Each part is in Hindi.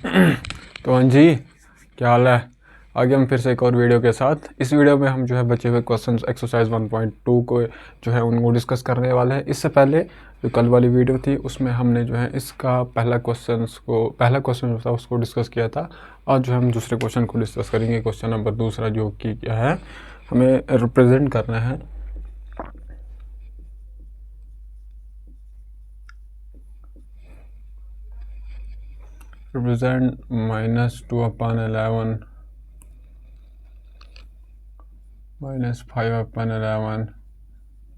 तो हाँ जी, क्या हाल है। आगे हम फिर से एक और वीडियो के साथ। इस वीडियो में हम जो है बचे हुए क्वेश्चंस एक्सरसाइज 1.2 को जो है उनको डिस्कस करने वाले हैं। इससे पहले जो कल वाली वीडियो थी उसमें हमने जो है इसका पहला क्वेश्चन था उसको डिस्कस किया था। आज जो है हम दूसरे क्वेश्चन को डिस्कस करेंगे। क्वेश्चन नंबर दूसरा जो कि क्या है, हमें रिप्रेजेंट करना है represent -2/11 -5/11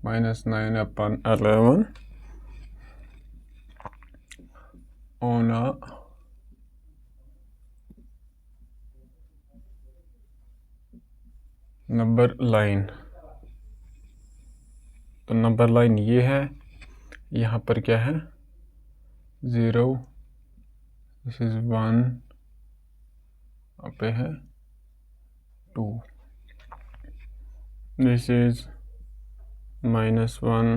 -9/11 on a number line. तो नंबर लाइन ये है, यहाँ पर क्या है 0, दिस इज 1, यहाँ पे है 2, दिस इज -1,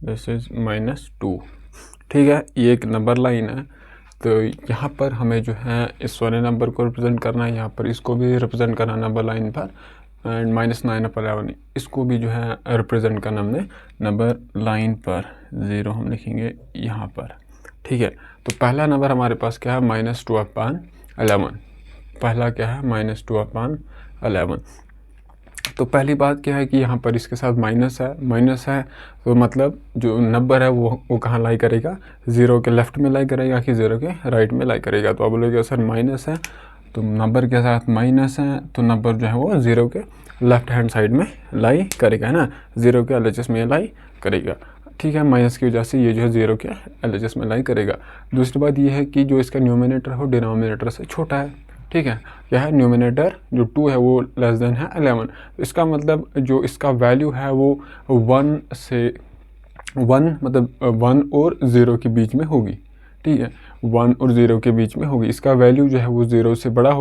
दिस इज -2। ठीक है, ये एक नंबर लाइन है। तो यहाँ पर हमें जो है इस वाले नंबर को रिप्रेजेंट करना है, यहाँ पर इसको भी रिप्रेजेंट करना है नंबर लाइन पर, एंड -9/11 इसको भी जो है रिप्रेजेंट करना हमने नंबर लाइन पर। 0 हम लिखेंगे यहाँ पर। ठीक है, तो पहला नंबर हमारे पास क्या है -2/11। पहला क्या है -2/11। तो पहली बात क्या है कि यहाँ पर इसके साथ माइनस है तो मतलब जो नंबर है वो कहाँ लाई करेगा, 0 के लेफ्ट में लाई करेगा कि 0 के राइट में लाई करेगा। तो आप बोलोगे सर माइनस है तो नंबर के साथ माइनस है तो नंबर जो है वो 0 के लेफ्ट हैंड साइड में लाई करेगा, है ना, 0 के LHS में लाई करेगा। ठीक है, माइनस की वजह से ये जो है 0 के LHS में लाई करेगा। दूसरी बात ये है कि जो इसका न्यूमिनेटर हो डिनोमिनेटर से छोटा है। ठीक है, क्या है न्यूमिनेटर जो 2 है वो लेस देन है 11। इसका मतलब जो इसका वैल्यू है वो 1 मतलब 1 और 0 के बीच में होगी। ठीक है, 1 और 0 के बीच में होगी। इसका वैल्यू जो है वो 0 से बड़ा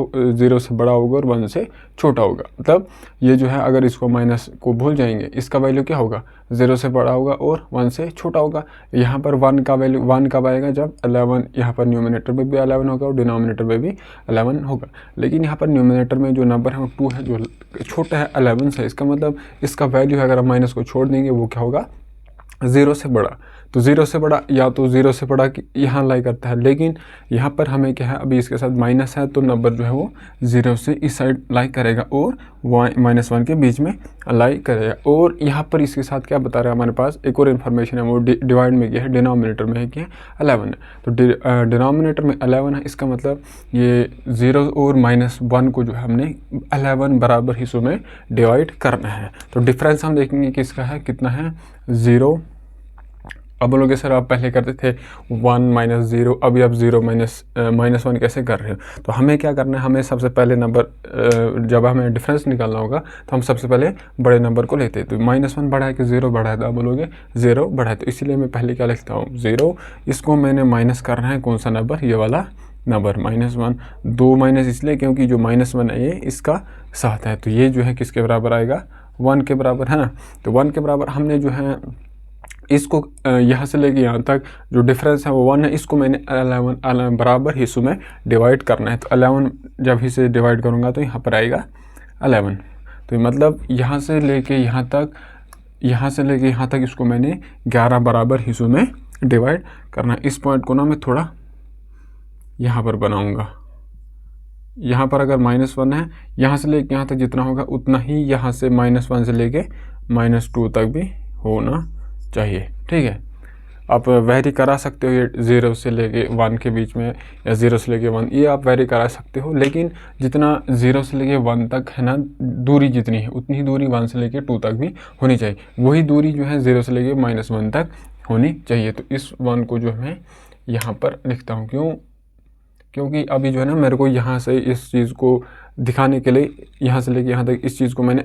होगा और 1 से छोटा होगा। मतलब ये जो है अगर इसको माइनस को भूल जाएंगे, इसका वैल्यू क्या होगा, 0 से बड़ा होगा और 1 से छोटा होगा। यहाँ पर 1 का वैल्यू 1 कब आएगा, जब 11 यहाँ पर न्यूमिनेटर में भी 11 होगा और डिनोमिनेटर में भी 11 होगा। लेकिन यहाँ पर न्यूमिनेटर में जो नंबर है वो 2 है, जो छोटा है 11 से। इसका मतलब इसका वैल्यू है अगर हम माइनस को छोड़ देंगे वो क्या होगा, 0 से बड़ा। तो 0 से बड़ा या तो 0 से बड़ा यहाँ लाई करता है, लेकिन यहाँ पर हमें क्या है अभी इसके साथ माइनस है तो नंबर जो है वो 0 से इस साइड लाई करेगा और -1 के बीच में लाई करेगा। और यहाँ पर इसके साथ क्या बता रहा है हमारे पास एक और इन्फॉर्मेशन है, वो डिवाइड में क्या है, डिनोमिनेटर में है क्या है 11 है। तो डिनोमिनेटर में 11 है, इसका मतलब ये 0 और -1 को जो है हमने 11 बराबर हिस्सों में डिवाइड करना है। तो डिफरेंस हम देखेंगे कि इसका है कितना है 0। अब बोलोगे सर आप पहले करते थे 1 - 0, अभी आप 0 -1 कैसे कर रहे हो। तो हमें क्या करना है, हमें सबसे पहले नंबर जब हमें डिफरेंस निकालना होगा तो हम सबसे पहले बड़े नंबर को लेते हैं। तो -1 बड़ा है कि 0 बड़ा है, तो आप बोलोगे 0 बड़ा है। तो इसीलिए मैं पहले क्या लिखता हूँ 0, इसको मैंने माइनस करना है कौन सा नंबर, ये वाला नंबर -1। 2 माइनस इसलिए क्योंकि जो -1 है ये इसका साथ है, तो ये जो है किसके बराबर आएगा, 1 के बराबर, है ना। तो 1 के बराबर हमने जो है इसको यहाँ से लेके यहाँ तक जो डिफरेंस है वो 1 है, इसको मैंने 11 बराबर हिस्सों में डिवाइड करना है। तो 11 जब इसे डिवाइड करूँगा तो यहाँ पर आएगा 11। तो मतलब यहाँ से लेके यहाँ तक इसको मैंने 11 बराबर हिस्सों में डिवाइड करना है। इस पॉइंट को ना मैं थोड़ा यहाँ पर बनाऊँगा। यहाँ पर अगर -1 है, यहाँ से लेके यहाँ तक जितना होगा उतना ही यहाँ से -1 से लेके -2 तक भी होना चाहिए। ठीक है, आप वेरी करा सकते हो, ये 0 से लेके 1 के बीच में या 0 से लेके 1, ये आप वेरी करा सकते हो। लेकिन जितना 0 से लेके 1 तक है ना, दूरी जितनी है उतनी ही दूरी 1 से लेके 2 तक भी होनी चाहिए। वही दूरी जो है 0 से लेके -1 तक होनी चाहिए। तो इस 1 को जो मैं यहाँ पर लिखता हूँ, क्योंकि अभी जो है ना मेरे को यहाँ से इस चीज़ को दिखाने के लिए यहाँ से लेके यहाँ तक इस चीज़ को मैंने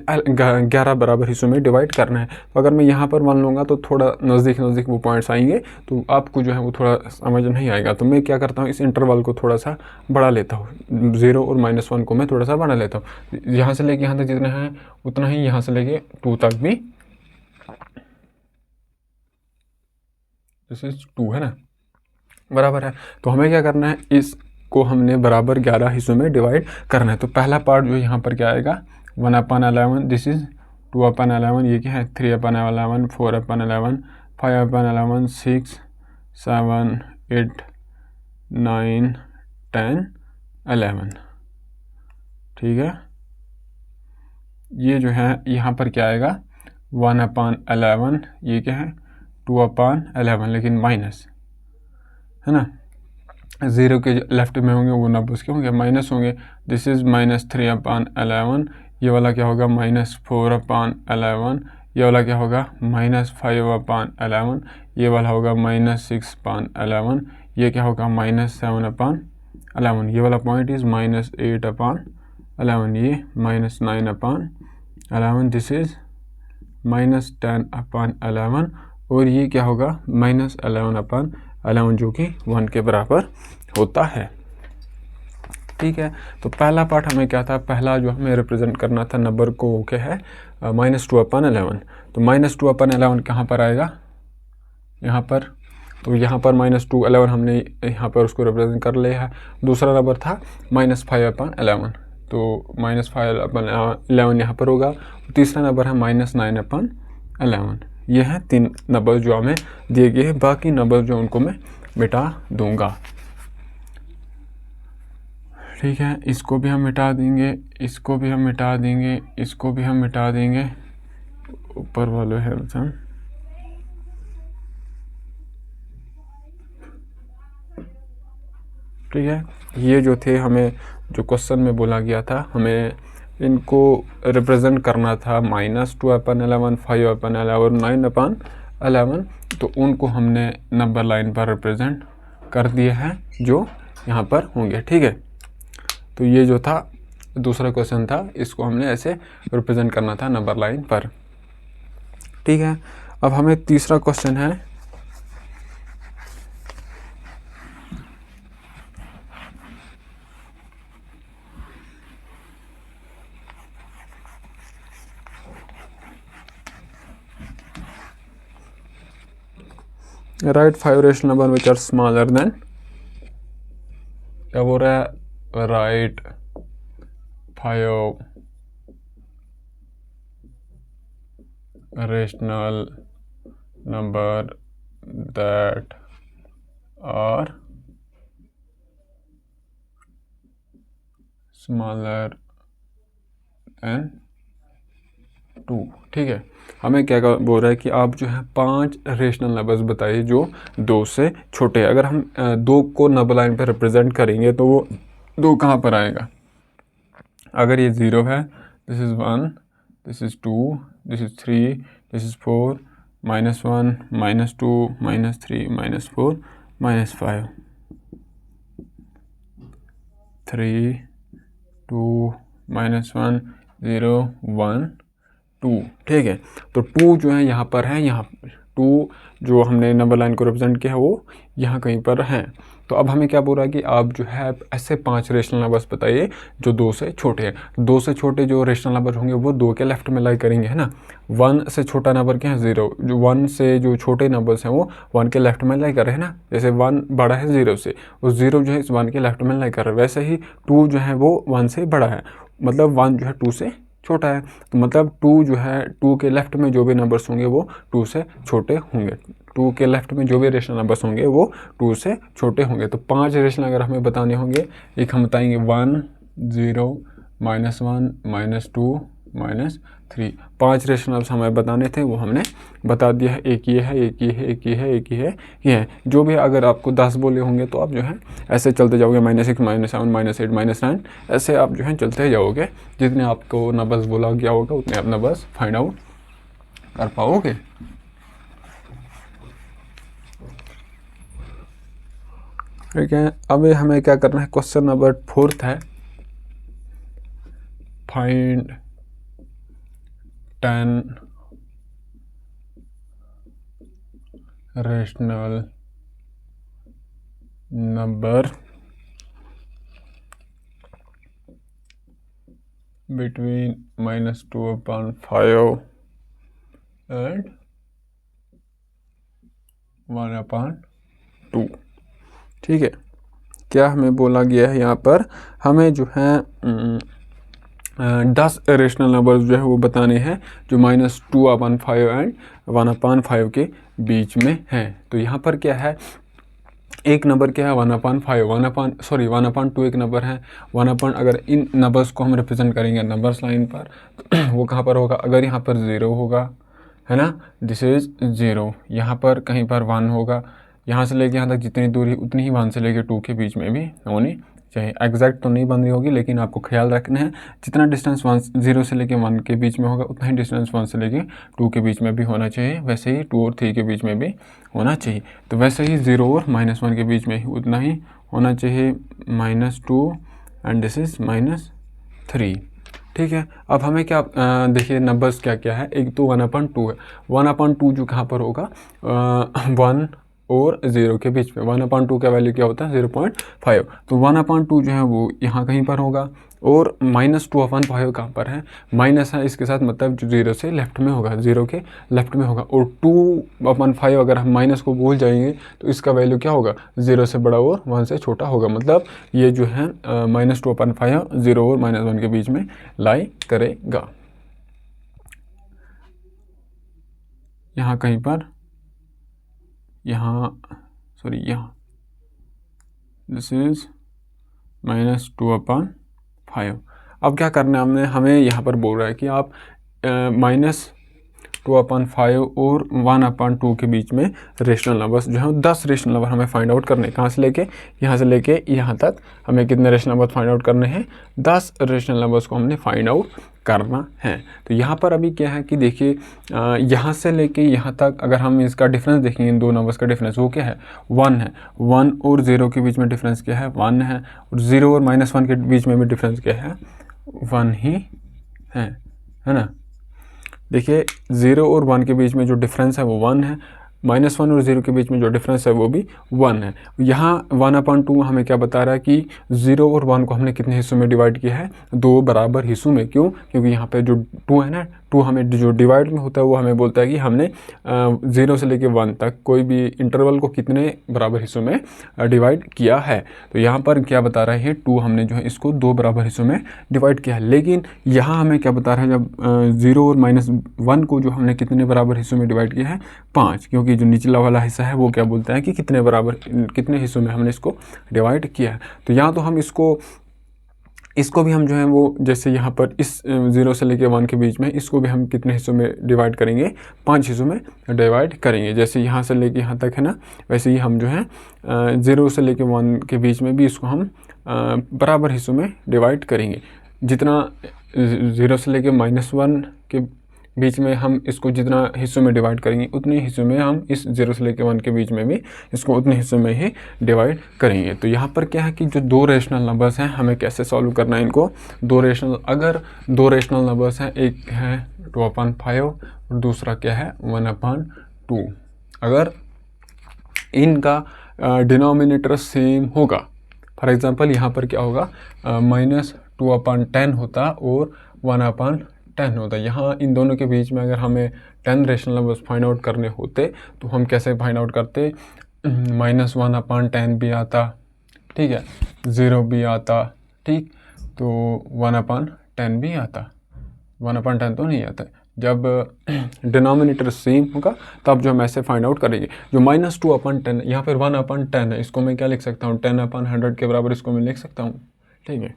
11 बराबर हिस्सों में डिवाइड करना है। तो अगर मैं यहाँ पर 1 लूँगा तो थोड़ा नज़दीक वो पॉइंट्स आएंगे, तो आपको जो है वो थोड़ा समझ नहीं आएगा। तो मैं क्या करता हूँ, इस इंटरवल को थोड़ा सा बढ़ा लेता हूँ, 0 और -1 को मैं थोड़ा सा बढ़ा लेता हूँ। यहाँ से लेके यहाँ तक जितना है उतना ही यहाँ से लेके 2 तक भी, दिस इज 2 है ना, बराबर है। तो हमें क्या करना है, इस को हमने बराबर 11 हिस्सों में डिवाइड करना है। तो पहला पार्ट जो यहाँ पर क्या आएगा 1/11, दिस इज़ 2/11, ये क्या है 3/11, 4/11, 5/11, 6, 7, 8, 9, 10, 11। ठीक है, ये जो है यहाँ पर क्या आएगा 1/11, ये क्या है 2/11, लेकिन माइनस है ना, ज़ीरो के लेफ्ट में होंगे वो नंबर्स क्या होंगे माइनस होंगे। दिस इज़ -3/11, ये वाला क्या होगा -4/11, ये वाला क्या होगा -5/11, ये वाला होगा -6/11, ये क्या होगा -7/11, ये वाला पॉइंट इज़ -8/11, ये -9/11, दिस इज़ -10/11, और ये क्या होगा -11/11, जो कि 1 के बराबर होता है। ठीक है, तो पहला पार्ट हमें क्या था, पहला जो हमें रिप्रेजेंट करना था नंबर को क्या है -2/11। तो -2/11 कहाँ पर आएगा, यहाँ पर, तो यहाँ पर -2/11 हमने यहाँ पर उसको रिप्रेजेंट कर लिया है। दूसरा नंबर था -5/11, तो -5/11 यहाँ पर होगा। तीसरा नंबर है -9/11। ये हैं 3 नंबर जो हमें दिए गए हैं, बाकी नंबर जो उनको मैं मिटा दूंगा। ठीक है, इसको भी हम मिटा देंगे, इसको भी हम मिटा देंगे, इसको भी हम मिटा देंगे, ऊपर वाले है हम। ठीक है, ये जो थे हमें जो क्वेश्चन में बोला गया था, हमें इनको रिप्रेजेंट करना था -2/11, 5/11 और 9/11, तो उनको हमने नंबर लाइन पर रिप्रेजेंट कर दिया है जो यहाँ पर होंगे। ठीक है, तो ये जो था दूसरा क्वेश्चन था, इसको हमने ऐसे रिप्रेजेंट करना था नंबर लाइन पर। ठीक है, अब हमें तीसरा क्वेश्चन है, write 5 rational number which are smaller than, क्या बोल रहा है, write 5 rational number that are smaller than 2। ठीक है, हमें क्या बोल रहा है कि आप जो है 5 रेशनल नंबर्स बताइए जो 2 से छोटे हैं। अगर हम 2 को नंबर लाइन पर रिप्रेजेंट करेंगे तो वो 2 कहाँ पर आएगा, अगर ये 0 है, this is 1, this is 2, this is 3, this is 4, -1, -2, -3, -4, -5, 3, 2, -1, 0, 1, 2। ठीक है, तो 2 जो है यहाँ पर है, यहाँ 2 जो हमने नंबर लाइन को रिप्रेजेंट किया है वो यहाँ कहीं पर है। तो अब हमें क्या बोल रहा है कि आप जो है ऐसे 5 रेशनल नंबर्स बताइए जो 2 से छोटे हैं। 2 से छोटे जो रेशनल नंबर होंगे वो 2 के लेफ्ट में लाई करेंगे, है ना। 1 से छोटा नंबर क्या है 0, जो 1 से जो छोटे नंबर्स हैं वो 1 के लेफ्ट में लाई कर रहे हैं ना। जैसे 1 बड़ा है 0 से, उस 0 जो है इस 1 के लेफ्ट में लाई कर रहे हैं, वैसे ही 2 जो है वो 1 से बड़ा है, मतलब 1 जो है 2 से छोटा है। तो मतलब 2 जो है 2 के लेफ्ट में जो भी नंबर्स होंगे वो 2 से छोटे होंगे। 2 के लेफ्ट में जो भी रेशनल नंबर्स होंगे वो 2 से छोटे होंगे। तो 5 रेशनल अगर हमें बताने होंगे, एक हम बताएंगे 1, 0, -1, -2, -3। 5 रेशनल्स हमें बताने थे, वो हमने बता दिया है। एक ये है, एक ये है, एक ये है, एक ये है, ये है। जो भी अगर आपको 10 बोले होंगे तो आप जो है ऐसे चलते जाओगे, -6, -7, -8, -9, ऐसे आप जो है चलते जाओगे। जितने आपको नंबर्स बोला गया होगा उतने आप नंबर्स फाइंड आउट कर पाओगे। ठीक है, अब हमें क्या करना है, क्वेश्चन नंबर 4 है, find 10 rational number between -2/5 and 1/2। ठीक है, क्या हमें बोला गया है यहाँ पर, हमें जो है 10 रेशनल नंबर्स जो है वो बताने हैं जो -2/5 एंड 1/5 के बीच में हैं। तो यहाँ पर क्या है, एक नंबर क्या है 1/5, 1/2 एक नंबर है। अगर इन नंबर्स को हम रिप्रेजेंट करेंगे नंबर्स लाइन पर तो वो कहाँ पर होगा, अगर यहाँ पर 0 होगा, है ना, दिस इज़ 0, यहाँ पर कहीं पर 1 होगा, यहाँ से लेके यहाँ तक जितनी दूरी उतनी ही 1 से लेके 2 के बीच में भी होनी चाहिए। एग्जैक्ट तो नहीं बन रही होगी, लेकिन आपको ख्याल रखना है जितना डिस्टेंस 0 से लेके 1 के बीच में होगा उतना ही डिस्टेंस 1 से लेके 2 के बीच में भी होना चाहिए। वैसे ही 2 और 3 के बीच में भी होना चाहिए। तो वैसे ही 0 और -1 के बीच में ही उतना ही होना चाहिए, -2 एंड दिस इज़ -3। ठीक है, अब हमें क्या देखिए नंबर्स क्या क्या है। एक तो 1/2 है, 1/2 जो कहाँ पर होगा 1 और 0 के बीच में। 1/2 का वैल्यू क्या होता है 0.5, तो 1/2 जो है वो यहाँ कहीं पर होगा। और -2/5 कहाँ पर है, माइनस है इसके साथ, मतलब जो 0 से लेफ्ट में होगा, 0 के लेफ्ट में होगा। और 2/5 अगर हम माइनस को भूल जाएंगे तो इसका वैल्यू क्या होगा, 0 से बड़ा और 1 से छोटा होगा। मतलब ये जो है -2/5 0 और -1 के बीच में लाई करेगा। यहाँ कहीं पर, यहाँ दिस इज -2/5। अब क्या करना है हमें यहाँ पर बोल रहा है कि आप -2/5 और 1/2 के बीच में रेशनल नंबर्स जो है 10 रेशनल नंबर हमें फाइंड आउट करने। कहाँ से लेके, यहाँ से लेके यहाँ तक हमें कितने रेशनल नंबर फाइंड आउट करने हैं, 10 रेशनल नंबर्स को हमने फाइंड आउट करना है। तो यहाँ पर अभी क्या है कि देखिए यहाँ से लेके यहाँ तक अगर हम इसका डिफरेंस देखेंगे, इन दो नंबर्स का डिफरेंस वो क्या है 1 है। 1 और 0 के बीच में डिफरेंस क्या है 1 है। और 0 और -1 के बीच में भी डिफरेंस क्या है 1 ही है ना। देखिए 0 और 1 के बीच में जो डिफरेंस है वो 1 है, -1 और 0 के बीच में जो डिफरेंस है वो भी 1 है। यहाँ 1/2 हमें क्या बता रहा है कि 0 और 1 को हमने कितने हिस्सों में डिवाइड किया है, 2 बराबर हिस्सों में। क्यों, क्योंकि यहाँ पे जो 2 है ना, 2 हमें जो डिवाइड में होता है वो हमें बोलता है कि हमने 0 से लेके 1 तक कोई भी इंटरवल को कितने बराबर हिस्सों में डिवाइड किया है। तो यहाँ पर क्या बता रहा है 2 हमने जो है इसको 2 बराबर हिस्सों में डिवाइड किया है। लेकिन यहाँ हमें क्या बता रहा है, जब 0 और -1 को जो हमने कितने बराबर हिस्सों में डिवाइड किया है 5, क्योंकि जो निचला वाला हिस्सा है वो क्या बोलता है कि कितने हिस्सों में हमने इसको डिवाइड किया है। तो यहाँ तो हम इसको भी हम जो है वो, जैसे यहाँ पर इस 0 से लेके 1 के बीच में इसको भी हम कितने हिस्सों में डिवाइड करेंगे, 5 हिस्सों में डिवाइड करेंगे। जैसे यहाँ से लेके यहाँ तक है ना, वैसे ही हम जो है 0 से लेके 1 के बीच में भी इसको हम बराबर हिस्सों में डिवाइड करेंगे। जितना 0 से लेके -1 के बीच में हम इसको जितना हिस्सों में डिवाइड करेंगे उतने हिस्सों में हम इस 0 से लेकर 1 के बीच में भी इसको उतने हिस्सों में ही डिवाइड करेंगे। तो यहाँ पर क्या है कि जो 2 रेशनल नंबर्स हैं हमें कैसे सॉल्व करना है इनको। अगर 2 रेशनल नंबर्स हैं, एक है 2/5 और दूसरा क्या है 1/2, अगर इनका डिनोमिनेटर सेम होगा, फॉर एग्जांपल यहाँ पर क्या होगा -2/10 होता और 1/10 होता है। यहाँ इन दोनों के बीच में अगर हमें 10 रेशनल नंबर्स फाइंड आउट करने होते तो हम कैसे फाइंड आउट करते, -1/10 भी आता, ठीक है, 0 भी आता, ठीक, तो 1/10 भी आता। 1/10 तो नहीं आता। जब डिनोमिनेटर सेम होगा तब जो हम ऐसे फाइंड आउट करेंगे। जो -2/10 यहाँ पर 1/10 है, इसको मैं क्या लिख सकता हूँ 10/100 के बराबर इसको मैं लिख सकता हूँ, ठीक है।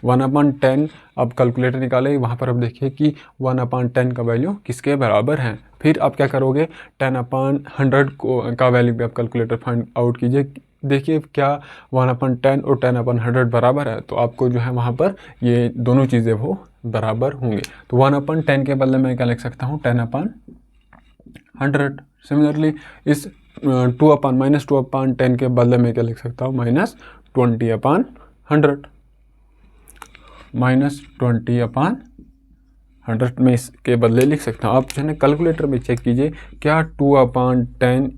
1/10 अब कैलकुलेटर निकाले, वहाँ पर अब देखिए कि 1/10 का वैल्यू किसके बराबर है। फिर आप क्या करोगे 10/100 का वैल्यू भी आप कैलकुलेटर फाइंड आउट कीजिए, देखिए क्या 1/10 और 10/100 बराबर है, तो आपको जो है वहाँ पर ये दोनों चीज़ें वो बराबर होंगे। तो 1/10 के बदले मैं क्या लिख सकता हूँ 10/100। सिमिलरली इस -2/10 के बदले में क्या लिख सकता हूँ -20/100, -20/100 में इसके बदले लिख सकता हूँ। आप जो है कैलकुलेटर में चेक कीजिए क्या 2/10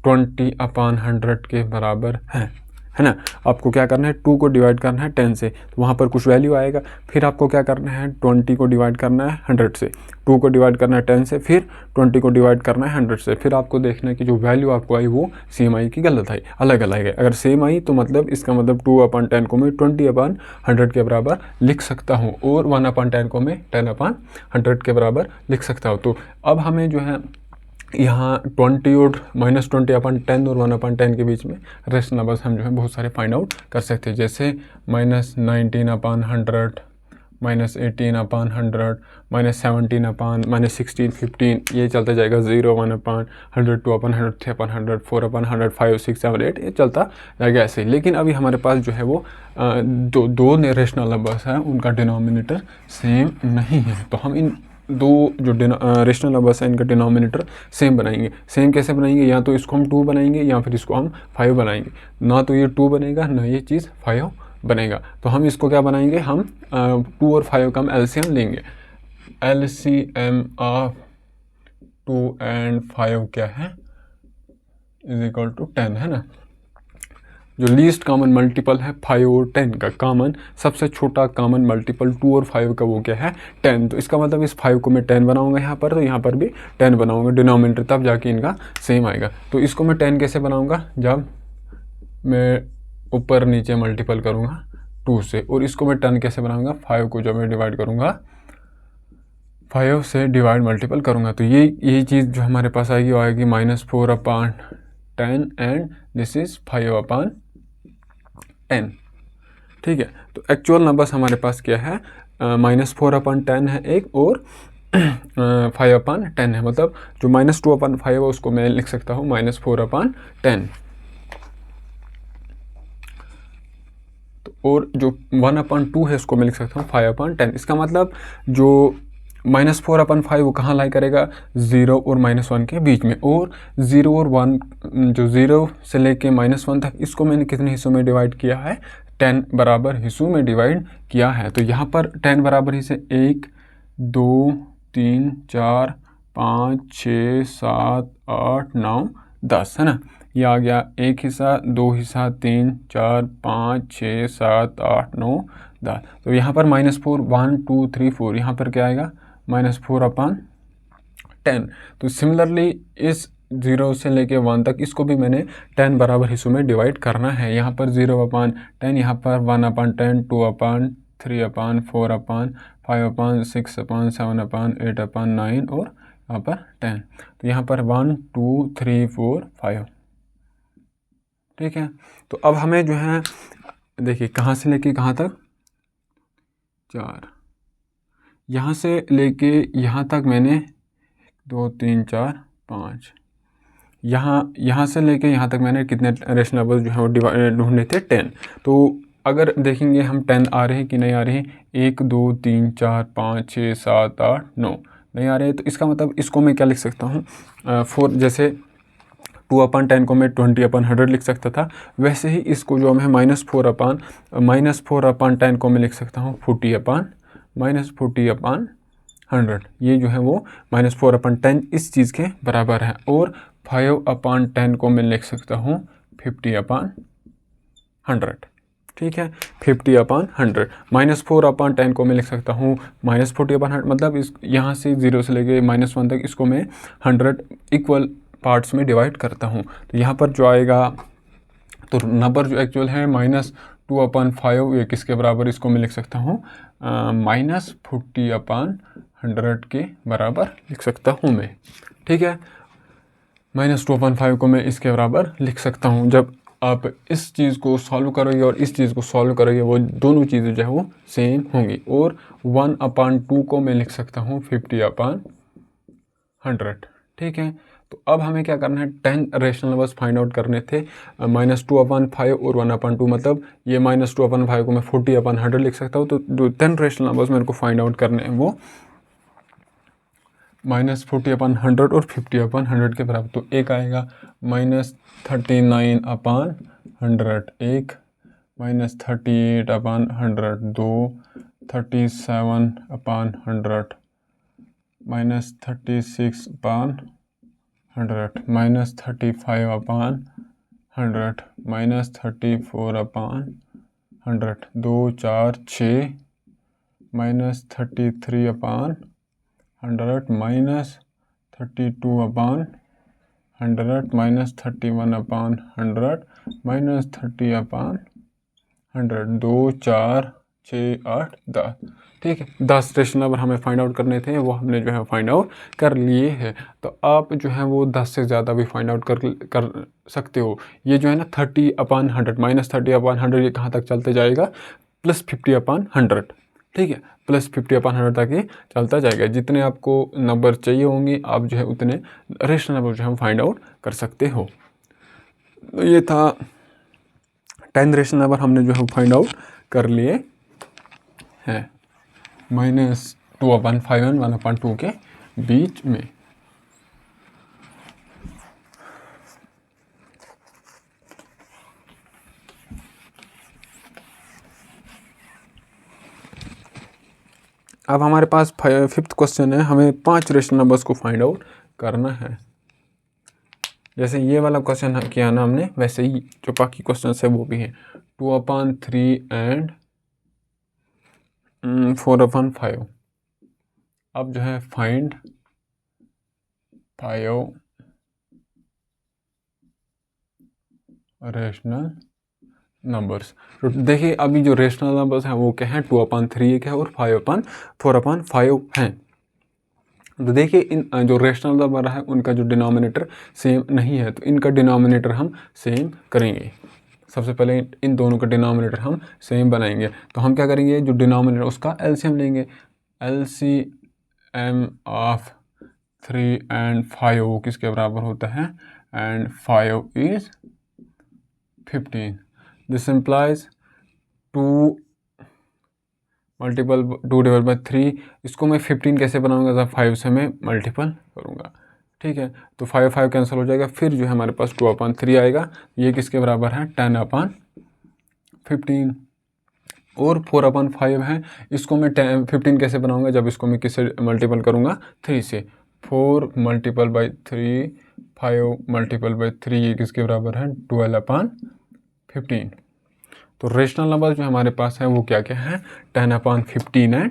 20/100 के बराबर है है ना। आपको क्या करना है, 2 को डिवाइड करना है 10 से, तो वहाँ पर कुछ वैल्यू आएगा। फिर आपको क्या करना है, 20 को डिवाइड करना है 100 से, 2 को डिवाइड करना है 10 से, फिर 20 को डिवाइड करना है 100 से। फिर आपको देखना है कि जो वैल्यू आपको आई वो सेम आई कि गलत आई, अलग अलग है। अगर सेम आई तो मतलब इसका मतलब 2/10 को मैं 20/100 के बराबर लिख सकता हूँ, और 1/10 को मैं 10/100 के बराबर लिख सकता हूँ। तो अब हमें जो है यहाँ 20 और -20/10 और 1/10 के बीच में रेस्ट नंबर्स हम जो है बहुत सारे फाइंड आउट कर सकते हैं, जैसे -19/100, -18/100, -17, -16, 15, ये चलता जाएगा। 0, 1/100, 2/100, 3/100, 4/100, 5, 6, 7, 8, ये चलता जाएगा ऐसे। लेकिन अभी हमारे पास जो है वो दो रेशनल नंबर्स हैं, उनका डिनोमिनेटर सेम नहीं है, तो हम इन दो जो रेशनल नंबर्स हैं इनका डिनोमिनेटर सेम बनाएंगे। सेम कैसे बनाएंगे, या तो इसको हम 2 बनाएंगे या फिर इसको हम 5 बनाएंगे। ना तो ये 2 बनेगा ना ये चीज़ 5 बनेगा। तो हम इसको क्या बनाएंगे, हम 2 और 5 का हम एलसीएम लेंगे। एलसीएम ऑफ 2 एंड 5 क्या है, = 10, है ना। जो लीस्ट कॉमन मल्टीपल है 5 और 10 का, कॉमन सबसे छोटा कॉमन मल्टीपल 2 और 5 का वो क्या है, 10। तो इसका मतलब इस 5 को मैं 10 बनाऊंगा यहाँ पर, तो यहाँ पर भी 10 बनाऊंगा डिनोमिनेटर, तब जाके इनका सेम आएगा। तो इसको मैं 10 कैसे बनाऊंगा, जब मैं ऊपर नीचे मल्टीपल करूँगा 2 से, और इसको मैं 10 कैसे बनाऊँगा, 5 को जब मैं डिवाइड करूँगा 5 से डिवाइड मल्टीपल करूँगा, तो यही चीज़ जो हमारे पास आएगी वो आएगी -4/10 एंड दिस इज़ 5/10। ठीक है, तो एक्चुअल नंबर्स हमारे पास क्या है, -4/10 है एक, और 5/10 है। मतलब जो -2/5 है उसको मैं लिख सकता हूँ -4/10, और जो 1/2 है उसको मैं लिख सकता हूँ 5/10। इसका मतलब जो -4/5 वो कहाँ लाई करेगा, 0 और -1 के बीच में, और 0 और 1, जो 0 से लेके -1 तक, इसको मैंने कितने हिस्सों में डिवाइड किया है, 10 बराबर हिस्सों में डिवाइड किया है। तो यहाँ पर 10 बराबर हिस्से 1, 2, 3, 4, 5, 6, 7, 8, 9, 10, है ना। ये आ गया 1 हिस्सा, 2 हिस्सा, 3, 4, 5, 6, 7, 8, 9, 10। तो यहाँ पर -4, 1, 2, 3, 4, यहाँ पर क्या आएगा, -4/10। तो सिमिलरली इस 0 से लेके 1 तक इसको भी मैंने 10 बराबर हिस्सों में डिवाइड करना है। यहाँ पर 0/10, यहाँ पर 1/10, 2/3/4/5/6/7/8/9, और यहाँ पर 10। तो यहाँ पर 1, 2, 3, 4, 5। ठीक है, तो अब हमें जो है देखिए कहाँ से लेके कहाँ तक, 4, यहाँ से लेके यहाँ तक मैंने 2, 3, 4, 5, यहाँ से लेके यहाँ तक मैंने कितने रेशनल नंबर्स जो है वो ढूंढने थे, 10। तो अगर देखेंगे हम 10 आ रहे हैं कि नहीं आ रहे हैं, 1, 2, 3, 4, 5, 6, 7, 8, 9 नहीं आ रहे हैं, तो इसका मतलब इसको मैं क्या लिख सकता हूँ, 4, जैसे 2/10 को मैं 20/100 लिख सकता था, वैसे ही इसको जो है -4/10 को मैं लिख सकता हूँ 40/100। ये जो है वो -4/10 इस चीज़ के बराबर है, और 5/10 को मैं लिख सकता हूँ 50/100। ठीक है, 50/100। -4/10 को मैं लिख सकता हूँ -40/100, मतलब इस यहाँ से 0 से लेके -1 तक इसको मैं 100 इक्वल पार्ट्स में डिवाइड करता हूँ। तो यहाँ पर जो आएगा, तो नंबर जो एक्चुअल है -2/5, ये किसके बराबर, इसको मैं लिख सकता हूँ -40/100 के बराबर लिख सकता हूँ मैं। ठीक है, -2/5 को मैं इसके बराबर लिख सकता हूँ। जब आप इस चीज़ को सॉल्व करोगे और इस चीज़ को सॉल्व करोगे, वो दोनों चीज़ें जो है वो सेम होंगी। और 1/2 को मैं लिख सकता हूँ 50/100। ठीक है, तो अब हमें क्या करना है, 10 रेशनल नंबर्स फाइंड आउट करने थे, -2/5 और 1/2, मतलब ये -2/5 को मैं 40/100 लिख सकता हूँ। तो जो 10 रेशनल नंबर्स मेरे को फाइंड आउट करने हैं वो -40/100 और 50/100 के बराबर। तो एक आएगा -39/100, एक -38/100, 2 37/100, -36/100, -35/100, 100 minus 34/100, 2 4 6 minus 33/100 minus 32/100 minus 31/100 minus 30/100, 2 4 6 8 10। ठीक है, 10 रेशनल नंबर हमें फाइंड आउट करने थे, वो हमने जो है फाइंड आउट कर लिए हैं। तो आप जो है वो 10 से ज़्यादा भी फाइंड आउट कर सकते हो। ये जो है ना 30/100 माइनस 30/100 ये कहाँ तक चलते जाएगा, प्लस 50/100। ठीक है, प्लस 50/100 तक ये चलता जाएगा। जितने आपको नंबर चाहिए होंगे आप जो है उतने रेशनल नंबर जो है फाइंड आउट कर सकते हो। तो ये था 10 रेशनल नंबर हमने जो है फाइंड आउट कर लिए हैं -2/5 और 1/2 के बीच में। अब हमारे पास 5th क्वेश्चन है, हमें 5 रेशनल नंबर्स को फाइंड आउट करना है। जैसे ये वाला क्वेश्चन किया ना हमने, वैसे ही जो बाकी क्वेश्चन है वो भी है। 2/3 एंड 4/5। अब जो है फाइंड 5 रेशनल नंबर्स। तो देखिए अभी जो रेशनल नंबर्स हैं वो क्या हैं, 2/3 एक है और 4/5 हैं। तो देखिए इन जो रेशनल नंबर है उनका जो डिनोमिनेटर सेम नहीं है, तो इनका डिनोमिनेटर हम सेम करेंगे। सबसे पहले इन दोनों का डिनोमिनेटर हम सेम बनाएंगे। तो हम क्या करेंगे, जो डिनोमिनेटर उसका एलसीएम लेंगे। एलसीएम ऑफ 3 एंड 5 वो किसके बराबर होता है, and 5 is 15। This implies 2 divide by 3। इसको मैं 15 कैसे बनाऊंगा, जब 5 से मैं मल्टीपल करूंगा। ठीक है, तो 5 कैंसिल हो जाएगा, फिर जो है हमारे पास 2/3 आएगा। ये किसके बराबर है, 10/15। और 4/5 है, इसको मैं 15 कैसे बनाऊंगा, जब इसको मैं किससे मल्टीपल करूंगा, 3 से। 4 मल्टीपल बाई 3, 5 मल्टीपल बाई 3, ये किसके बराबर है, 12/15। तो रेशनल नंबर जो हमारे पास है वो क्या क्या है, 10/15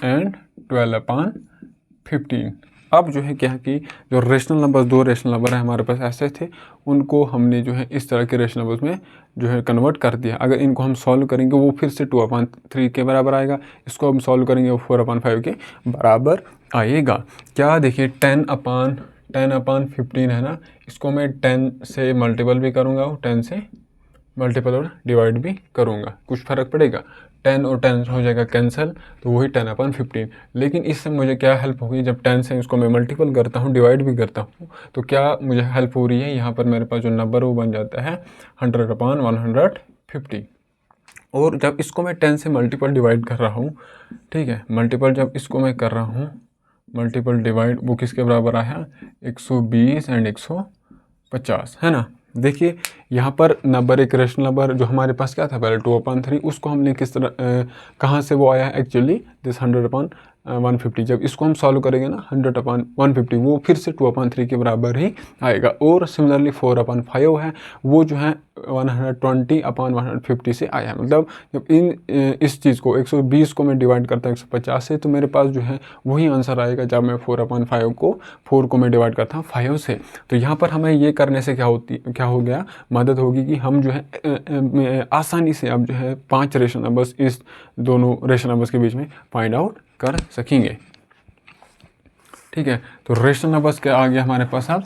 एंड 12/15। अब जो है क्या है कि जो रेशनल नंबर, 2 रेशनल नंबर है हमारे पास ऐसे थे, उनको हमने जो है इस तरह के रेशनल नंबर्स में जो है कन्वर्ट कर दिया। अगर इनको हम सॉल्व करेंगे वो फिर से 2/3 के बराबर आएगा। इसको हम सॉल्व करेंगे वो 4/5 के बराबर आएगा। क्या देखिए 10/15 है ना, इसको मैं 10 से मल्टीपल भी करूँगा और 10 से मल्टीपल और डिवाइड भी करूँगा, कुछ फ़र्क पड़ेगा। 10 और 10 हो जाएगा कैंसिल, तो वही 10/15। लेकिन इससे मुझे क्या हेल्प होगी, जब 10 से इसको मैं मल्टीपल करता हूँ, डिवाइड भी करता हूँ, तो क्या मुझे हेल्प हो रही है, यहाँ पर मेरे पास जो नंबर वो बन जाता है 100/150। और जब इसको मैं 10 से मल्टीपल डिवाइड कर रहा हूँ, ठीक है, मल्टीपल जब इसको मैं कर रहा हूँ, मल्टीपल डिवाइड, वो किसके बराबर आया, 120 एंड 150, है ना। देखिए यहाँ पर नंबर, एक रेशनल नंबर जो हमारे पास क्या था पहले 2/3, उसको हमने किस तरह कहाँ से वो आया है, एक्चुअली दिस 100/150। जब इसको हम सॉल्व करेंगे ना 100/150, वो फिर से 2/3 के बराबर ही आएगा। और सिमिलरली 4/5 है, वो जो है 120/150 से आया है। मतलब जब इस चीज़ को 120 को मैं डिवाइड करता हूँ 150 से, तो मेरे पास जो है वही आंसर आएगा जब मैं 4/5 को 4 को मैं डिवाइड करता हूँ 5 से। तो यहाँ पर हमें ये करने से क्या हो गया, मदद होगी कि हम जो है आसानी से अब जो है 5 रेशनल नंबर्स इस दोनों रेशनल नंबर्स के बीच में फाइंड आउट कर सकेंगे। ठीक है, तो रेशनल नंबर्स के आगे हमारे पास अब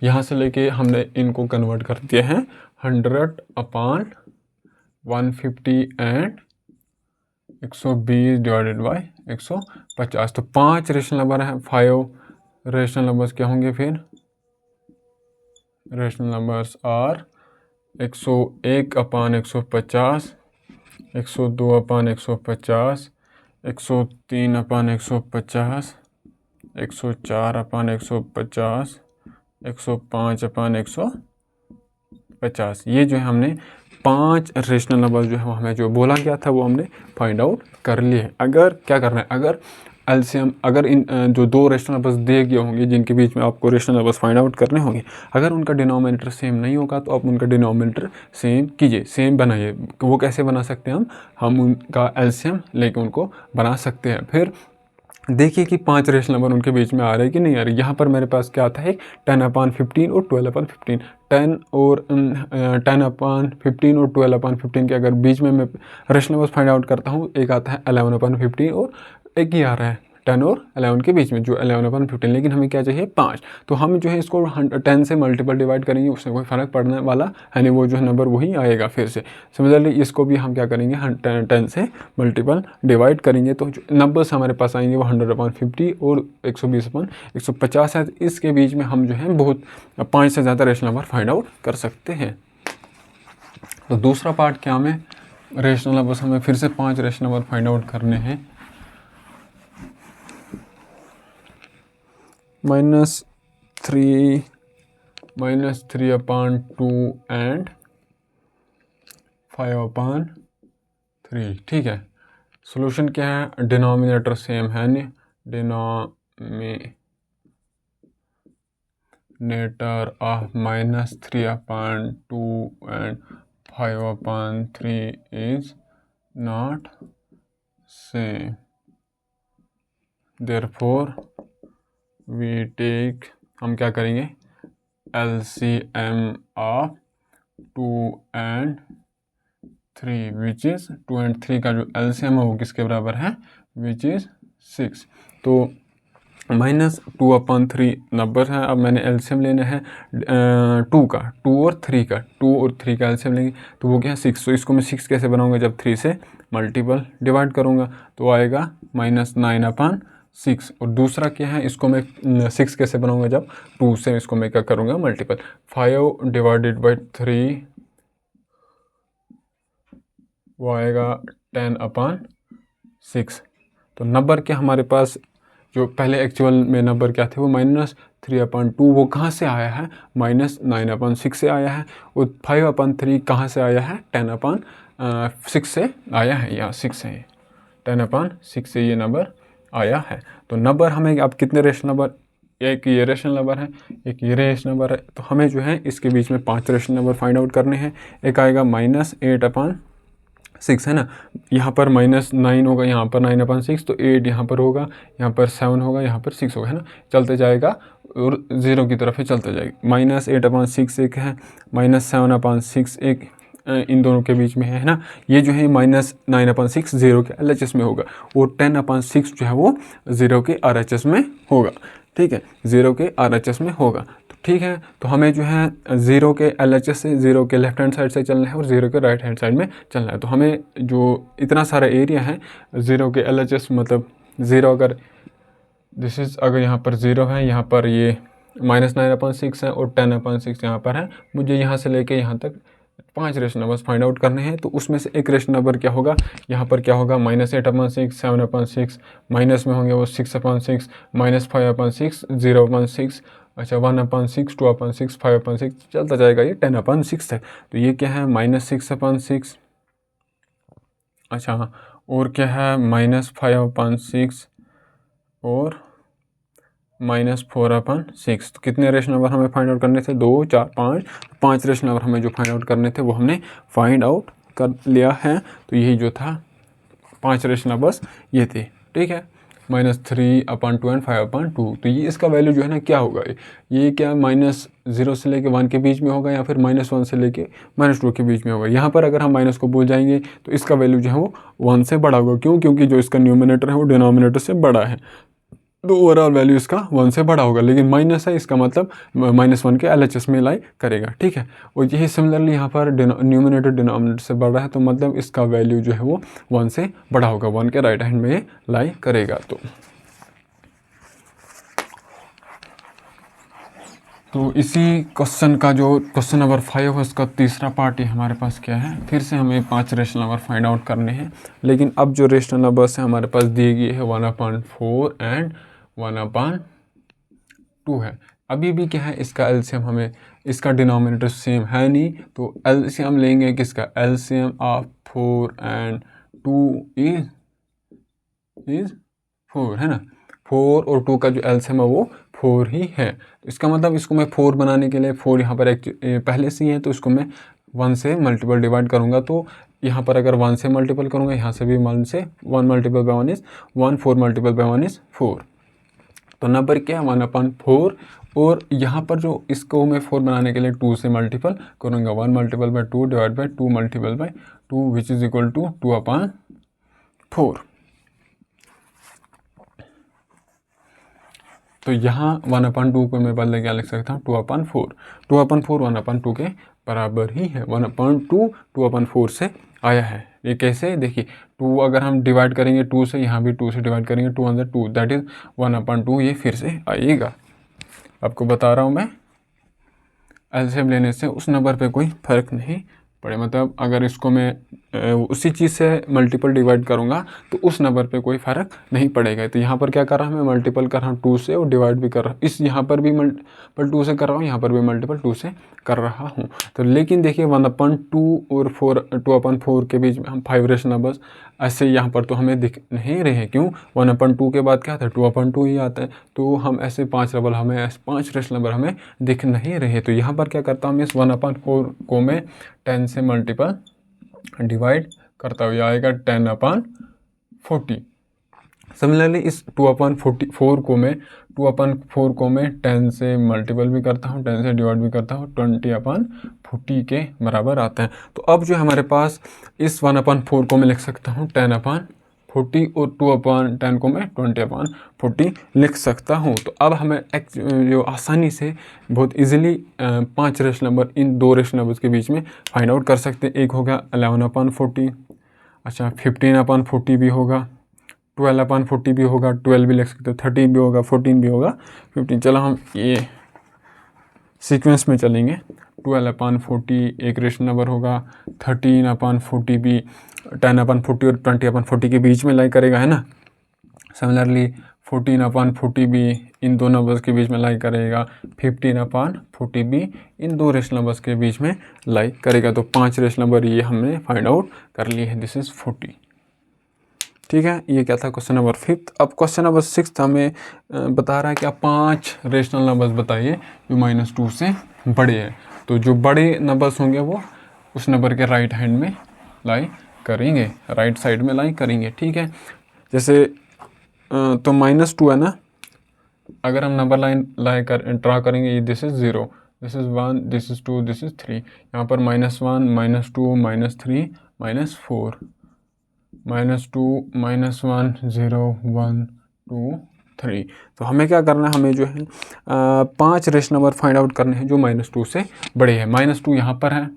यहाँ से लेके हमने इनको कन्वर्ट कर दिए हैं 100/150 एंड 120 डिवाइडेड बाई 150। तो 5 रेशनल नंबर हैं, 5 रेशनल नंबर्स क्या होंगे फिर, रेशनल नंबर्स आर 101/150, 102/150, 103/150, 104/150, 105/150। ये जो है हमने 5 रेशनल नंबर जो है हमें जो बोला गया था वो हमने फाइंड आउट कर लिए। अगर क्या करना है, अगर एलसीएम अगर इन जो दो रेशनल नंबर्स दिए गए होंगे जिनके बीच में आपको रेशनल नंबर्स फाइंड आउट करने होंगे, अगर उनका डिनोमिनेटर सेम नहीं होगा तो आप उनका डिनोमिनेटर सेम कीजिए, सेम बनाइए। वो कैसे बना सकते हैं हम उनका एलसीएम लेके उनको बना सकते हैं। फिर देखिए कि 5 रेशनल नंबर उनके बीच में आ रहे हैं कि नहीं आ रहे। यहाँ पर मेरे पास क्या आता है 10/15 और 12/15। 10 और 10/15 और 12/15 के अगर बीच में मैं रेशनल नंबर फाइंड आउट करता हूँ, एक आता है 11/15 और एक ही आ रहा है 10 और 11 के बीच में जो 11/15, लेकिन हमें क्या चाहिए 5। तो हम जो है इसको 10 से मल्टीपल डिवाइड करेंगे, उससे कोई फ़र्क पड़ने वाला है नहीं, वो जो है नंबर वही आएगा फिर से। सिमिलरली इसको भी हम क्या करेंगे 10 से मल्टीपल डिवाइड करेंगे, तो जो नंबर्स हमारे पास आएंगे वो 100/50 और 120/150 है। इसके बीच में हम जो है बहुत 5 से ज़्यादा रेशनल नंबर फाइंड आउट कर सकते हैं। तो दूसरा पार्ट क्या हमें रेशनल नंबर्स, हमें फिर से 5 रेशनल नंबर फाइंड आउट करने हैं। -3 -3/2 एंड 5/3। ठीक है, सोल्यूशन क्या है, डिनोमिनेटर सेम है नहीं, denominator of -3/2 and 5/3 is not same, therefore we take, हम क्या करेंगे LCM of 2 and 3 which is 2 and 3 का जो LCM है वो किसके बराबर है, विच इज़ 6। तो -2/3 नंबर है। अब मैंने LCM लेना है 2 का, 2 और 3 का, 2 और 3 का LCM लेंगे तो वो क्या है 6। तो इसको मैं 6 कैसे बनाऊंगा, जब 3 से मल्टीपल डिवाइड करूंगा तो आएगा -9/6। और दूसरा क्या है, इसको मैं 6 कैसे बनाऊंगा, जब 2 से इसको मैं क्या करूंगा मल्टीपल, 5/3 वो आएगा 10/6। तो नंबर क्या हमारे पास, जो पहले एक्चुअल में नंबर क्या थे वो -3/2, वो कहाँ से आया है -9/6 से आया है। और 5/3 कहाँ से आया है 10/6 से आया है, या 6 से 10/6 से ये नंबर आया है। तो नंबर हमें अब कितने रेशनल नंबर, एक ये रेशनल नंबर है, एक ये रेशनल नंबर है, तो हमें जो है इसके बीच में 5 रेशनल नंबर फाइंड आउट करने हैं। एक आएगा -8/6 है ना, यहाँ पर -9 होगा, यहाँ पर 9/6, तो 8 यहाँ पर होगा, यहाँ पर 7 होगा, यहाँ पर 6 होगा, है ना, चलते जाएगा और 0 की तरफ ही चलते जाएगा। -8/6 एक है, -7/6 एक इन दोनों के बीच में है ना। ये जो है -9/6 0 के LHS में होगा, और 10/6 जो है वो 0 के RHS में होगा। ठीक है, 0 के RHS में होगा। ठीक है, तो हमें जो है 0 के LHS से 0 के लेफ्ट हैंड साइड से चलना है और 0 के राइट हैंड साइड में चलना है। तो हमें जो इतना सारा एरिया है 0 के LHS, मतलब 0 अगर दिस इज़, अगर यहाँ पर 0 है, यहाँ पर ये -9/6 है और 10/6 यहाँ पर है, मुझे यहाँ से लेके यहाँ तक 5 रेशनल नंबर्स फाइंड आउट करने हैं। तो उसमें से एक रेशनल नंबर क्या होगा, यहाँ पर क्या होगा -8/6, 7/6, माइनस में होंगे वो 6/6, -5/6, 0/6, अच्छा 1/6, 2/6, 5/6, चलता जाएगा ये 10/6 तक। तो ये क्या है -6/6, अच्छा हाँ, और क्या है -5/6 और -4/6। तो कितने रेशनल नंबर हमें फाइंड आउट करने थे, 2, 4, 5, 5 रेशनल नंबर हमें जो फाइंड आउट करने थे वो हमने फाइंड आउट कर लिया है। तो यही जो था 5 रेशनल नंबर्स ये थे। ठीक है, -3/2 एंड 5/2। तो ये इसका वैल्यू जो है ना क्या होगा, ये क्या -0 से लेके 1 के बीच में होगा, या फिर -1 से लेके -2 के बीच में होगा। यहाँ पर अगर हम माइनस को भूल जाएंगे तो इसका वैल्यू जो है वो 1 से बड़ा होगा। क्यों, क्योंकि जो इसका न्यूमिनेटर है वो डिनोमिनेटर से बड़ा है, तो ओवरऑल वैल्यू इसका 1 से बड़ा होगा। लेकिन माइनस है, इसका मतलब -1 के LHS में लाई करेगा। ठीक है, और यही सिमिलरली यहाँ पर न्यूमिनेटर डिनोमिनेटर से बड़ा है, तो मतलब इसका वैल्यू जो है वो 1 से बड़ा होगा, 1 के राइट हैंड में लाई करेगा। तो इसी क्वेश्चन का जो क्वेश्चन नंबर 5 है उसका तीसरा पार्ट ही हमारे पास क्या है, फिर से हमें 5 रेशनल नंबर फाइंड आउट करने हैं। लेकिन अब जो रेशनल नंबर्स हैं हमारे पास दिए गए है 1/4 एंड 1/2 है। अभी भी क्या है, इसका LCM हमें, इसका डिनोमिनेटर सेम है नहीं, तो LCM लेंगे किसका, LCM ऑफ 4 एंड 2 इज 4 है ना, 4 और 2 का जो एलसीएम है वो 4 ही है। तो इसका मतलब इसको मैं 4 बनाने के लिए 4 यहाँ पर एक पहले से ही है, तो इसको मैं 1 से मल्टीपल डिवाइड करूँगा। तो यहाँ पर अगर 1 से मल्टीपल करूँगा, यहाँ से भी 1 से, 1 multiple bye 1 is 1, 4 multiple bye 1 is 4। तो नंबर क्या है 1/4। और यहाँ पर जो इसको मैं 4 बनाने के लिए 2 से मल्टीपल करूँगा, 1 multiple by 2 divide by 2 multiple by 2 which is equal to 2/4। तो यहाँ 1/2 को मैं बदले क्या लिख सकता हूँ 2/4। 2/4 1/2 के बराबर ही है, 1/2 2/4 से आया है। ये कैसे, देखिए 2 अगर हम डिवाइड करेंगे 2 से, यहाँ भी 2 से डिवाइड करेंगे, 2 अंदर 2 दैट इज़ 1/2, ये फिर से आएगा। आपको बता रहा हूँ मैं, एलसीएम लेने से उस नंबर पे कोई फ़र्क नहीं पड़े। मतलब अगर इसको मैं उसी चीज़ से मल्टीपल डिवाइड करूँगा तो उस नंबर पे कोई फ़र्क नहीं पड़ेगा। तो यहाँ पर क्या कर रहा हूँ मैं, मल्टीपल कर रहा हूँ 2 से और डिवाइड भी कर रहा हूँ। इस यहाँ पर भी मल्टीपल 2 से कर रहा हूँ, यहाँ पर भी मल्टीपल 2 से कर रहा हूँ। तो लेकिन देखिए 1/2 और 2/4 के बीच में हम 5 रेशनल नंबर्स ऐसे यहाँ पर तो हमें दिख नहीं रहे हैं। क्यों, 1/2 के बाद क्या आता है 2/2 ही आता है। तो हम ऐसे 5 रेशनल नंबर हमें दिख नहीं रहे। तो यहाँ पर क्या करता हूँ मैं, इस 1/4 को मैं 10 से मल्टीपल डिवाइड करता हूँ, यह आएगा 10/40। सिमिलरली इस 2/4 को मैं 10 से मल्टीपल भी करता हूँ, 10 से डिवाइड भी करता हूँ, 20/40 के बराबर आता है। तो अब जो हमारे पास इस 1/4 को मैं लिख सकता हूँ 10/40 और 2/10 को मैं 20/40 लिख सकता हूँ। तो अब हमें जो आसानी से बहुत easily 5 rational number in 2 rational numbers के बीच में फाइंड आउट कर सकते हैं। एक हो गया 11/40, अच्छा 15/40 भी होगा, 12/40 भी होगा, 12 भी लिख सकते हो, 13 भी होगा, 14 भी होगा, 15। चलो हम ये सीक्वेंस में चलेंगे। 12/40 एक रेशनल नंबर होगा, 13/40 भी 10/40 और 20/40 के बीच में लाई करेगा, है ना। सिमिलरली 14/40 भी इन दो नंबर्स के बीच में लाई करेगा, 15/40 भी इन 2 रेशनल नंबर्स के बीच में लाई करेगा। तो 5 रेशनल नंबर ये हमने फाइंड आउट कर लिए हैं, दिस इज़ 40। ठीक है, ये क्या था क्वेश्चन नंबर 5। अब क्वेश्चन नंबर 6 हमें बता रहा है कि आप 5 रेशनल नंबर्स बताइए जो -2 से बड़े हैं। तो जो बड़े नंबर्स होंगे वो उस नंबर के राइट हैंड में लाई करेंगे, राइट साइड में लाई करेंगे। ठीक है, जैसे तो -2 है ना, अगर हम नंबर लाइन ड्रा करेंगे, this is 0, this is 1, this is 2, this is 3। यहाँ पर -1, -2, -3, -4, -2, -1, 0, 1, 2, 3। तो हमें क्या करना है, हमें जो है 5 रेशनल नंबर फाइंड आउट करने हैं जो -2 से बड़े हैं। -2 यहाँ पर है,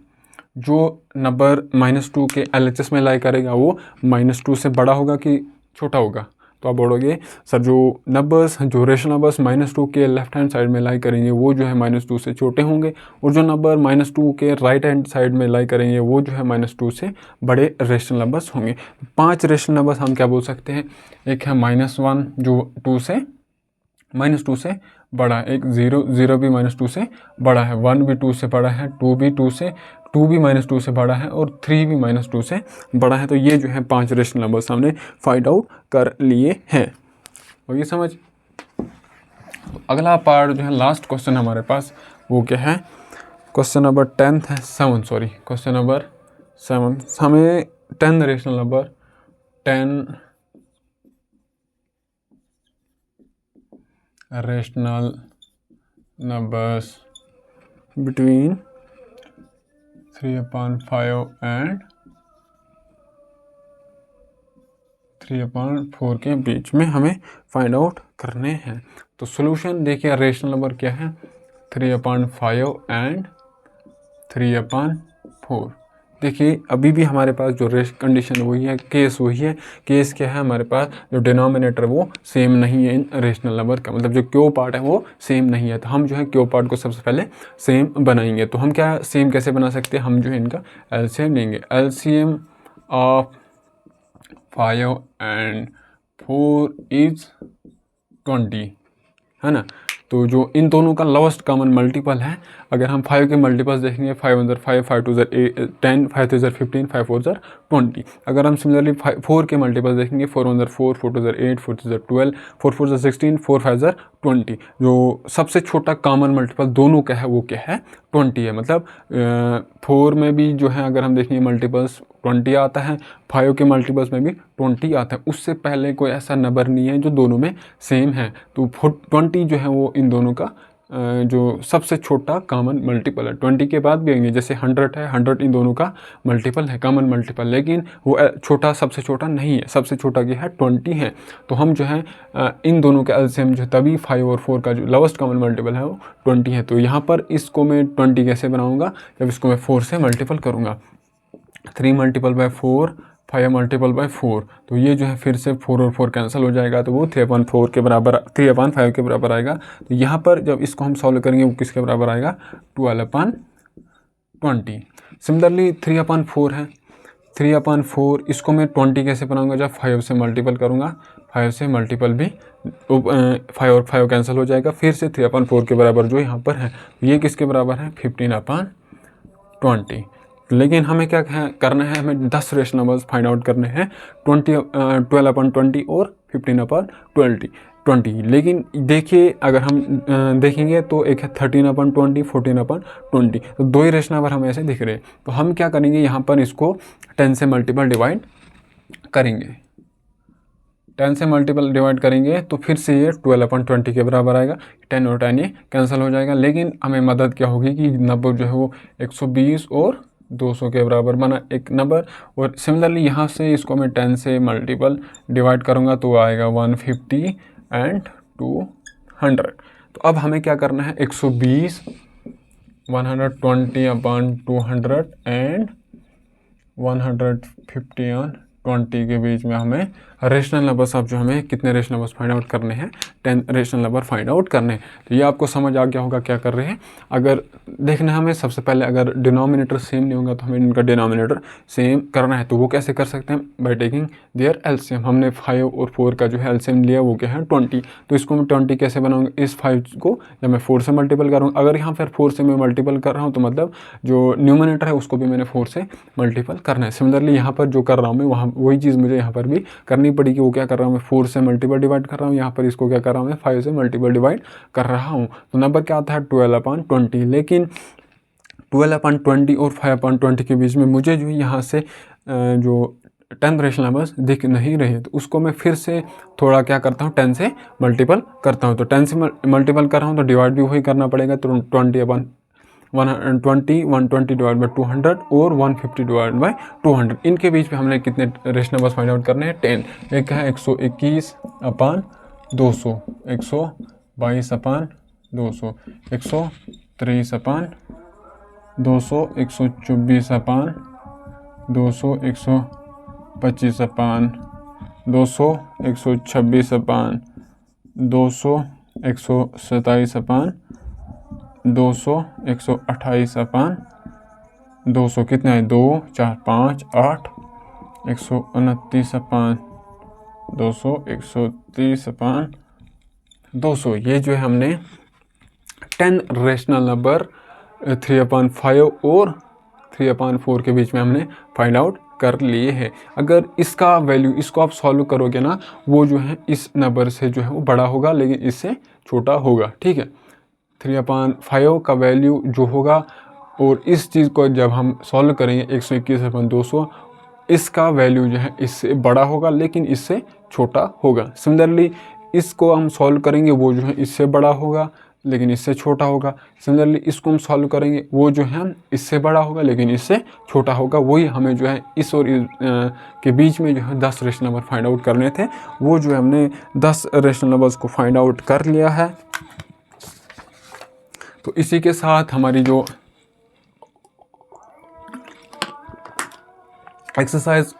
जो नंबर -2 के LHS में लाई करेगा वो -2 से बड़ा होगा कि छोटा होगा। तो आप बोलोगे सर जो रेशनल नंबर्स -2 के लेफ्ट हैंड साइड में लाई करेंगे वो जो है -2 से छोटे होंगे, और जो नंबर -2 के राइट हैंड साइड में लाई करेंगे वो जो है -2 से बड़े रेशनल नंबर्स होंगे। 5 रेशनल नंबर्स हम क्या बोल सकते हैं, एक है -1 जो -2 से बड़ा है, एक 0 भी -2 से बड़ा है, 1 भी 2 से बड़ा है, 2 भी -2 से बड़ा है, और 3 भी -2 से बड़ा है। तो ये जो है 5 रेशनल नंबर्स हमने फाइंड आउट कर लिए हैं। और ये समझ, अगला पार्ट जो है लास्ट क्वेश्चन हमारे पास वो क्या है, क्वेश्चन नंबर 10 है 7 सॉरी क्वेश्चन नंबर 7। हमें 10 rational number 10 rational numbers between 3/5 and 3/4 के बीच में हमें फाइंड आउट करने हैं। तो सॉल्यूशन देखिए, रेशनल नंबर क्या है 3/5 एंड 3/4। देखिए अभी भी हमारे पास जो कंडीशन वही है, केस वही है। केस क्या है, हमारे पास जो डिनोमिनेटर वो सेम नहीं है इन रेशनल नंबर का, मतलब जो क्यू पार्ट है वो सेम नहीं है। तो हम जो है क्यू पार्ट को सबसे पहले सेम बनाएंगे। तो हम क्या सेम कैसे बना सकते हैं, हम जो है इनका एलसीएम लेंगे। एलसीएम ऑफ 5 and 4 इज 20, है ना। तो जो इन दोनों का लोवेस्ट कॉमन मल्टीपल है, अगर हम 5 के मल्टीपल्स देखेंगे 5 1 5, 5 2 10, 5 3 15, 5 4 20। अगर हम सिमिलरली 4 के मल्टीपल्स देखेंगे 4 1 4, 4 2 8, 4 3 12, 4 4 16, 4 5 20। जो सबसे छोटा कॉमन मल्टीपल दोनों का है वो क्या है, 20 है। मतलब 4 में भी जो है अगर हम देखेंगे मल्टीपल्स 20 आता है, 5 के मल्टीपल्स में भी 20 आता है। उससे पहले कोई ऐसा नंबर नहीं है जो दोनों में सेम है। तो 20 जो है वो इन दोनों का जो सबसे छोटा कॉमन मल्टीपल है। 20 के बाद भी आएंगे, जैसे 100 है, 100 इन दोनों का मल्टीपल है, कॉमन मल्टीपल, लेकिन वो छोटा सबसे छोटा नहीं है। सबसे छोटा क्या है, 20 है। तो हम जो है इन दोनों के एलसीएम जो तभी 5 और 4 का जो लोवेस्ट कॉमन मल्टीपल है वो 20 है। तो यहाँ पर इसको मैं 20 कैसे बनाऊँगा, जब इसको मैं 4 से मल्टीपल करूँगा। 3 मल्टीपल बाय 4, 5 मल्टीपल बाय 4, तो ये जो है फिर से 4 और 4 कैंसिल हो जाएगा, तो वो 3/4 के बराबर, 3/5 के बराबर आएगा। तो यहाँ पर जब इसको हम सॉल्व करेंगे वो किसके बराबर आएगा, 12/20। सिमिलरली 3/4 है, 3/4 इसको मैं 20 कैसे बनाऊंगा, जब 5 से मल्टीपल करूँगा, 5 से मल्टीपल भी 5 और 5 कैंसिल हो जाएगा, फिर से 3/4 के बराबर जो यहाँ पर है, ये किसके बराबर है, 15/20। लेकिन हमें क्या करना है, हमें 10 रेशनल नंबर्स फाइंड आउट करने हैं, 12/20 और 15/20। लेकिन देखिए अगर हम देखेंगे तो एक है 13/20, 14/20, तो 2 ही रेशनल नंबर हमें ऐसे दिख रहे हैं। तो हम क्या करेंगे, यहाँ पर इसको 10 से मल्टीपल डिवाइड करेंगे। 10 से मल्टीपल डिवाइड करेंगे तो फिर से ये 12/20 के बराबर आएगा। 10 और 10 ये कैंसिल हो जाएगा, लेकिन हमें मदद क्या होगी कि नंबर जो है वो 120 और 200 के बराबर बना एक नंबर। और सिमिलरली यहाँ से इसको मैं 10 से मल्टीपल डिवाइड करूँगा तो आएगा 150 एंड 200। तो अब हमें क्या करना है, 120, 120/200 एंड 150/20 के बीच में हमें रेशनल नंबर्स, अब जो हमें कितने रेशनल नंबर्स फाइंड आउट करने हैं, 10 रेशनल नंबर फाइंड आउट करने हैं। तो ये आपको समझ आ गया होगा क्या कर रहे हैं। अगर देखना हमें सबसे पहले, अगर डिनोमिनेटर सेम नहीं होगा तो हमें इनका डिनोमिनेटर सेम करना है। तो वो कैसे कर सकते हैं, बाय टेकिंग देयर एलसीएम। हमने 5 और 4 का जो है एलसीएम लिया, वो क्या है 20। तो इसको मैं 20 कैसे बनाऊंगा, इस 5 को जब मैं 4 से मल्टीपल करूँगा, अगर यहाँ पर 4 से मैं मल्टीपल कर रहा हूँ तो मतलब जो न्यूमिनेटर है उसको भी मैंने 4 से मल्टीपल करना है। सिमिलरली यहाँ पर जो कर रहा हूँ मैं, वहाँ वही चीज़ मुझे यहाँ पर भी करनी पड़ेगी। वो क्या कर रहा हूँ मैं, 4 से मल्टीपल डिवाइड कर रहा हूँ, यहाँ पर इसको क्या कर रहा हूँ मैं, 5 से मल्टीपल डिवाइड कर रहा हूँ। तो नंबर क्या आता है, 12/20। लेकिन 12/20 और 5/20 के बीच में मुझे जो यहाँ से जो 10 रेशनल नंबर्स दिख नहीं रहे, तो उसको मैं फिर से थोड़ा क्या करता हूँ, 10 से मल्टीपल करता हूँ। तो 10 से मल्टीपल कर रहा हूँ तो डिवाइड भी वही करना पड़ेगा। तो 120 डिवाइड बाई 200 और 150 डिवाइड बाई 200, इनके बीच में हमने कितने रेशनल नंबर्स फाइंड आउट करने हैं, 10। एक है 121/200, 122/200, 123/200, 124/200, 125/200, 126/200, 127/200, 128/200, कितना है, 2 4 5 8, 129/200, 130/200। ये जो है हमने 10 रेशनल नंबर 3/5 और 3/4 के बीच में हमने फाइंड आउट कर लिए हैं। अगर इसका वैल्यू, इसको आप सॉल्व करोगे ना, वो जो है इस नंबर से जो है वो बड़ा होगा, लेकिन इससे छोटा होगा। ठीक है, 3/5 का वैल्यू जो होगा, और इस चीज़ को जब हम सॉल्व करेंगे 121/200, इसका वैल्यू जो है इससे बड़ा होगा, लेकिन इससे छोटा होगा। सिमिलरली इसको हम सॉल्व करेंगे, वो जो है इससे बड़ा होगा, लेकिन इससे छोटा होगा। सिमिलरली इसको हम सॉल्व करेंगे, वो जो है इससे बड़ा होगा, लेकिन इससे छोटा होगा। वही हमें जो है इस और इस के बीच में जो है 10 रेशनल नंबर फाइंड आउट करने थे। वो जो है हमने 10 रेशनल नंबर्स को फाइंड आउट कर लिया है। तो इसी के साथ हमारी जो एक्सरसाइज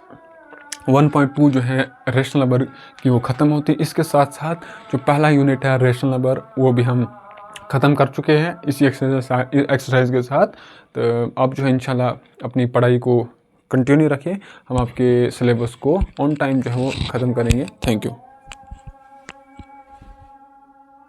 1.2 जो है रेशनल नंबर की वो ख़त्म होती है। इसके साथ साथ जो पहला यूनिट है रेशनल नंबर, वो भी हम ख़त्म कर चुके हैं इसी एक्सरसाइज के साथ। तो आप जो है इंशाल्लाह अपनी पढ़ाई को कंटिन्यू रखें, हम आपके सिलेबस को ऑन टाइम जो है वो ख़त्म करेंगे। Thank you.